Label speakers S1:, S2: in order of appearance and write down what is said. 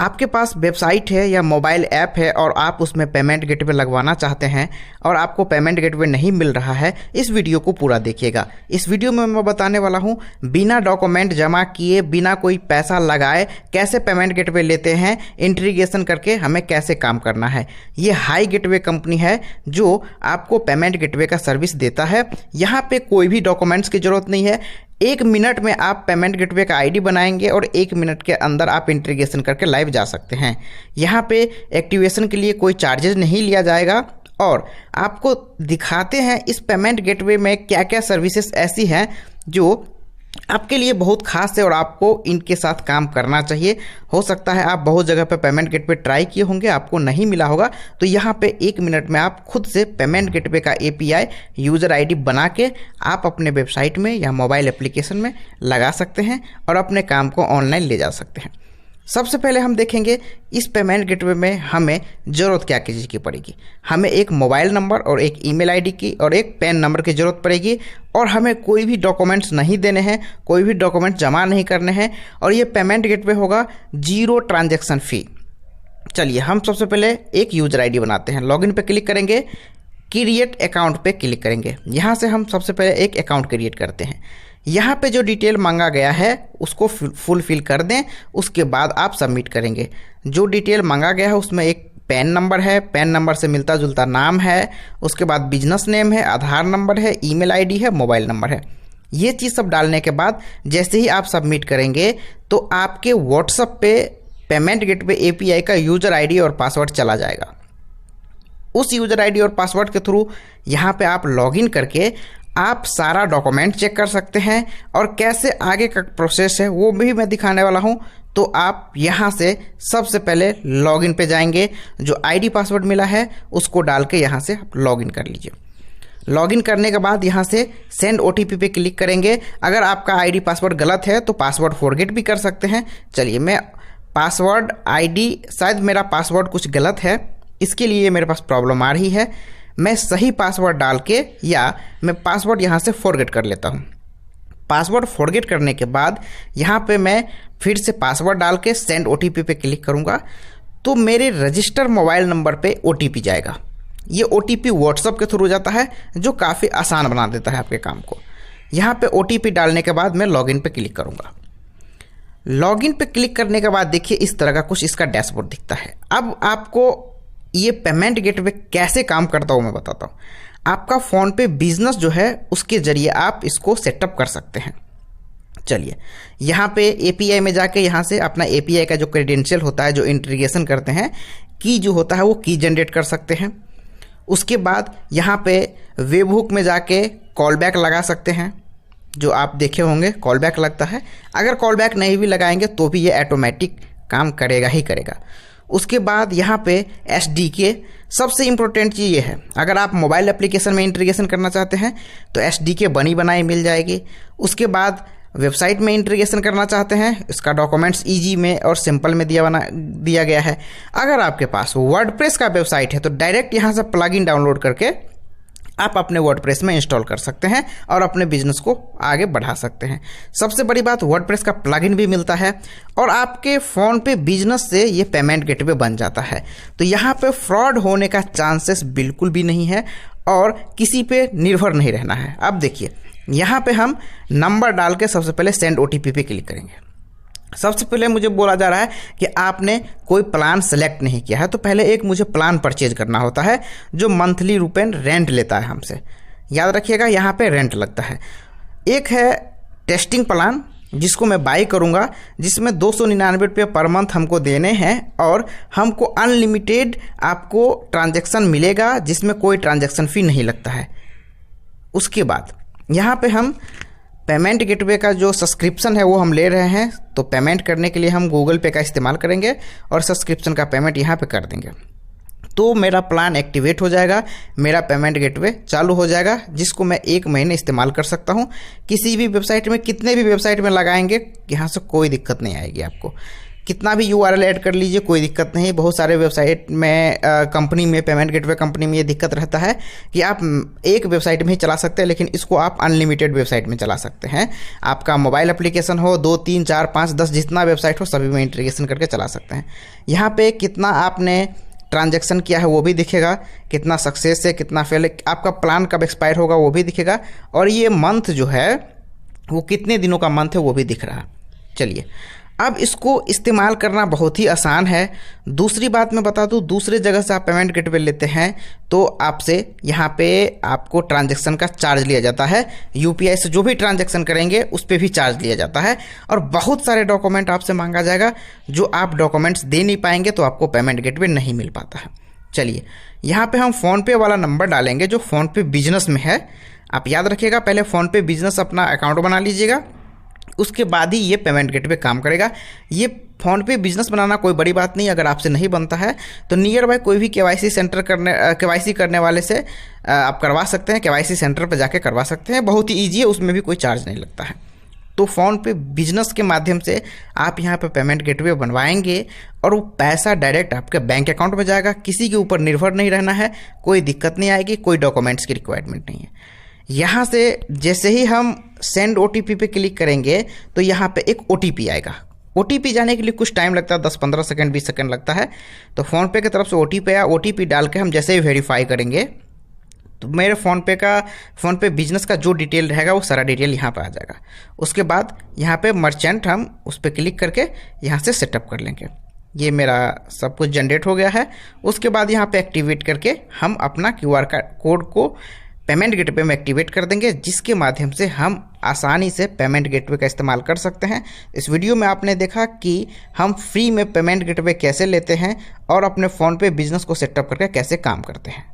S1: आपके पास वेबसाइट है या मोबाइल ऐप है और आप उसमें पेमेंट गेटवे लगवाना चाहते हैं और आपको पेमेंट गेटवे नहीं मिल रहा है, इस वीडियो को पूरा देखिएगा। इस वीडियो में मैं बताने वाला हूं बिना डॉक्यूमेंट जमा किए, बिना कोई पैसा लगाए कैसे पेमेंट गेटवे लेते हैं, इंटीग्रेशन करके हमें कैसे काम करना है। ये हाई गेटवे कंपनी है जो आपको पेमेंट गेटवे का सर्विस देता है। यहाँ पे कोई भी डॉक्यूमेंट्स की जरूरत नहीं है। 1 मिनट में आप पेमेंट गेटवे का आईडी बनाएंगे और 1 मिनट के अंदर आप इंटीग्रेशन करके लाइव जा सकते हैं। यहाँ पे एक्टिवेशन के लिए कोई चार्जेस नहीं लिया जाएगा और आपको दिखाते हैं इस पेमेंट गेटवे में क्या क्या सर्विसेज ऐसी हैं जो आपके लिए बहुत खास है और आपको इनके साथ काम करना चाहिए। हो सकता है आप बहुत जगह पे पेमेंट गेटवे ट्राई किए होंगे, आपको नहीं मिला होगा, तो यहाँ पे 1 मिनट में आप खुद से पेमेंट गेटवे का API यूज़र ID बना के आप अपने वेबसाइट में या मोबाइल एप्लीकेशन में लगा सकते हैं और अपने काम को ऑनलाइन ले जा सकते हैं। सबसे पहले हम देखेंगे इस पेमेंट गेटवे में हमें ज़रूरत क्या चीज़ की पड़ेगी। हमें एक मोबाइल नंबर और एक ईमेल आईडी की और एक पैन नंबर की ज़रूरत पड़ेगी और हमें कोई भी डॉक्यूमेंट्स नहीं देने हैं, कोई भी डॉक्यूमेंट जमा नहीं करने हैं और ये पेमेंट गेटवे होगा 0 ट्रांजैक्शन फ़ी। चलिए हम सबसे पहले एक यूज़र ID बनाते हैं। लॉगिन पे क्लिक करेंगे, क्रिएट अकाउंट पे क्लिक करेंगे। यहाँ से हम सबसे पहले एक अकाउंट क्रिएट करते हैं। यहाँ पे जो डिटेल मांगा गया है उसको फुलफिल कर दें, उसके बाद आप सबमिट करेंगे। जो डिटेल मांगा गया है उसमें एक पैन नंबर है, पैन नंबर से मिलता जुलता नाम है, उसके बाद बिजनेस नेम है, आधार नंबर है, ईमेल आईडी है, मोबाइल नंबर है। ये चीज़ सब डालने के बाद जैसे ही आप सबमिट करेंगे तो आपके व्हाट्सएप पे पेमेंट गेटवे API का यूज़र ID और पासवर्ड चला जाएगा। उस यूज़र ID और पासवर्ड के थ्रू यहाँ पे आप लॉगिन करके आप सारा डॉक्यूमेंट चेक कर सकते हैं और कैसे आगे का प्रोसेस है वो भी मैं दिखाने वाला हूं। तो आप यहां से सबसे पहले लॉगिन पे जाएंगे, जो ID पासवर्ड मिला है उसको डाल के यहां से आप लॉगिन कर लीजिए। लॉगिन करने के बाद यहां से सेंड OTP पे क्लिक करेंगे। अगर आपका ID पासवर्ड गलत है तो पासवर्ड फॉरगेट भी कर सकते हैं। चलिए मैं पासवर्ड ID, शायद मेरा पासवर्ड कुछ गलत है, इसके लिए मेरे पास प्रॉब्लम आ रही है। मैं सही पासवर्ड डाल के या मैं पासवर्ड यहाँ से फॉरगेट कर लेता हूँ। पासवर्ड फॉरगेट करने के बाद यहाँ पे मैं फिर से पासवर्ड डाल के सेंड OTP पे क्लिक करूँगा तो मेरे रजिस्टर मोबाइल नंबर पे OTP जाएगा। ये OTP व्हाट्सएप के थ्रू जाता है जो काफ़ी आसान बना देता है आपके काम को। यहाँ पे OTP डालने के बाद मैं लॉगिन पे क्लिक करूँगा। लॉगिन पे क्लिक करने के बाद देखिए इस तरह का कुछ इसका डैशबोर्ड दिखता है। अब आपको ये पेमेंट गेटवे कैसे काम करता हूँ मैं बताता हूँ। आपका फ़ोन पे बिजनेस जो है उसके ज़रिए आप इसको सेटअप कर सकते हैं। चलिए यहाँ पे API में जाके यहाँ से अपना API का जो क्रेडेंशियल होता है, जो इंटीग्रेशन करते हैं, की जो होता है वो की जनरेट कर सकते हैं। उसके बाद यहाँ पे वेब हुक में जाके कॉल बैक लगा सकते हैं, जो आप देखे होंगे कॉल बैक लगता है। अगर कॉल बैक नहीं भी लगाएंगे तो भी ये ऑटोमेटिक काम करेगा ही करेगा। उसके बाद यहाँ पे SDK, सबसे इम्पोर्टेंट चीज़ ये है, अगर आप मोबाइल एप्लीकेशन में इंटीग्रेशन करना चाहते हैं तो SDK बनी बनाई मिल जाएगी। उसके बाद वेबसाइट में इंटीग्रेशन करना चाहते हैं, इसका डॉक्यूमेंट्स ईजी में और सिंपल में दिया गया है। अगर आपके पास वर्डप्रेस का वेबसाइट है तो डायरेक्ट यहाँ से प्लगइन डाउनलोड करके आप अपने वर्डप्रेस में इंस्टॉल कर सकते हैं और अपने बिजनेस को आगे बढ़ा सकते हैं। सबसे बड़ी बात, वर्डप्रेस का प्लगइन भी मिलता है और आपके फ़ोन पे बिजनेस से ये पेमेंट गेटवे बन जाता है। तो यहाँ पे फ्रॉड होने का चांसेस बिल्कुल भी नहीं है और किसी पे निर्भर नहीं रहना है। अब देखिए यहाँ पे हम नंबर डाल के सबसे पहले सेंड OTP पे क्लिक करेंगे। सबसे पहले मुझे बोला जा रहा है कि आपने कोई प्लान सेलेक्ट नहीं किया है, तो पहले एक मुझे प्लान परचेज करना होता है जो मंथली रुपए रेंट लेता है हमसे। याद रखिएगा यहाँ पे रेंट लगता है। एक है टेस्टिंग प्लान जिसको मैं बाई करूँगा, जिसमें 299 रुपये पर मंथ हमको देने हैं और हमको अनलिमिटेड आपको ट्रांजैक्शन मिलेगा जिसमें कोई ट्रांजैक्शन फ़ी नहीं लगता है। उसके बाद यहाँ पे हम पेमेंट गेटवे का जो सब्सक्रिप्शन है वो हम ले रहे हैं, तो पेमेंट करने के लिए हम गूगल पे का इस्तेमाल करेंगे और सब्सक्रिप्शन का पेमेंट यहाँ पे कर देंगे। तो मेरा प्लान एक्टिवेट हो जाएगा, मेरा पेमेंट गेटवे चालू हो जाएगा, जिसको मैं 1 महीने इस्तेमाल कर सकता हूँ। किसी भी वेबसाइट में, कितने भी वेबसाइट में लगाएंगे यहाँ से कोई दिक्कत नहीं आएगी आपको, कितना भी URL ऐड कर लीजिए, कोई दिक्कत नहीं। बहुत सारे वेबसाइट में कंपनी में, पेमेंट गेटवे कंपनी में ये दिक्कत रहता है कि आप एक वेबसाइट में ही चला सकते हैं, लेकिन इसको आप अनलिमिटेड वेबसाइट में चला सकते हैं। आपका मोबाइल एप्लीकेशन हो, 2, 3, 4, 5, 10 जितना वेबसाइट हो सभी में इंटीग्रेशन करके चला सकते हैं। यहाँ पे कितना आपने ट्रांजैक्शन किया है वो भी दिखेगा, कितना सक्सेस है, कितना फेल है, आपका प्लान कब एक्सपायर होगा वो भी दिखेगा, और ये मंथ जो है वो कितने दिनों का मंथ है वो भी दिख रहा। चलिए, अब इसको इस्तेमाल करना बहुत ही आसान है। दूसरी बात मैं बता दूं, दूसरे जगह से आप पेमेंट गेटवे लेते हैं तो आपसे यहाँ पे आपको ट्रांजैक्शन का चार्ज लिया जाता है। UPI से जो भी ट्रांजैक्शन करेंगे उस पर भी चार्ज लिया जाता है, और बहुत सारे डॉक्यूमेंट आपसे मांगा जाएगा। जो आप डॉक्यूमेंट्स दे नहीं पाएंगे तो आपको पेमेंट गेटवे नहीं मिल पाता है। चलिए, यहाँ पे हम फ़ोनपे वाला नंबर डालेंगे जो फ़ोनपे बिजनेस में है। आप याद रखिएगा, पहले फ़ोनपे बिजनेस अपना अकाउंट बना लीजिएगा, उसके बाद ही ये पेमेंट गेटवे काम करेगा। ये फ़ोनपे बिजनेस बनाना कोई बड़ी बात नहीं। अगर आपसे नहीं बनता है तो नियर बाय कोई भी KYC करने वाले से आप करवा सकते हैं। KYC सेंटर पर जाके करवा सकते हैं, बहुत ही ईजी है, उसमें भी कोई चार्ज नहीं लगता है। तो फ़ोनपे बिजनेस के माध्यम से आप यहाँ पे पेमेंट गेटवे बनवाएंगे और वो पैसा डायरेक्ट आपके बैंक अकाउंट में जाएगा। किसी के ऊपर निर्भर नहीं रहना है, कोई दिक्कत नहीं आएगी, कोई डॉक्यूमेंट्स की रिक्वायरमेंट नहीं है। यहाँ से जैसे ही हम सेंड OTP पे क्लिक करेंगे तो यहाँ पे एक OTP आएगा। OTP जाने के लिए कुछ टाइम लगता है, 10-15 सेकंड 20 सेकंड लगता है। तो फ़ोनपे की तरफ से OTP आया, OTP डाल के हम जैसे ही वेरीफाई करेंगे तो मेरे फ़ोनपे बिजनेस का जो डिटेल रहेगा वो सारा डिटेल यहाँ पे आ जाएगा। उसके बाद यहाँ पे मर्चेंट हम उस पर क्लिक करके यहाँ से सेटअप कर लेंगे। ये मेरा सब कुछ जनरेट हो गया है। उसके बाद यहाँ पे एक्टिवेट करके हम अपना QR कोड को पेमेंट गेटवे में एक्टिवेट कर देंगे, जिसके माध्यम से हम आसानी से पेमेंट गेटवे का इस्तेमाल कर सकते हैं। इस वीडियो में आपने देखा कि हम फ्री में पेमेंट गेटवे कैसे लेते हैं और अपने फ़ोनपे बिजनेस को सेटअप करके कैसे काम करते हैं।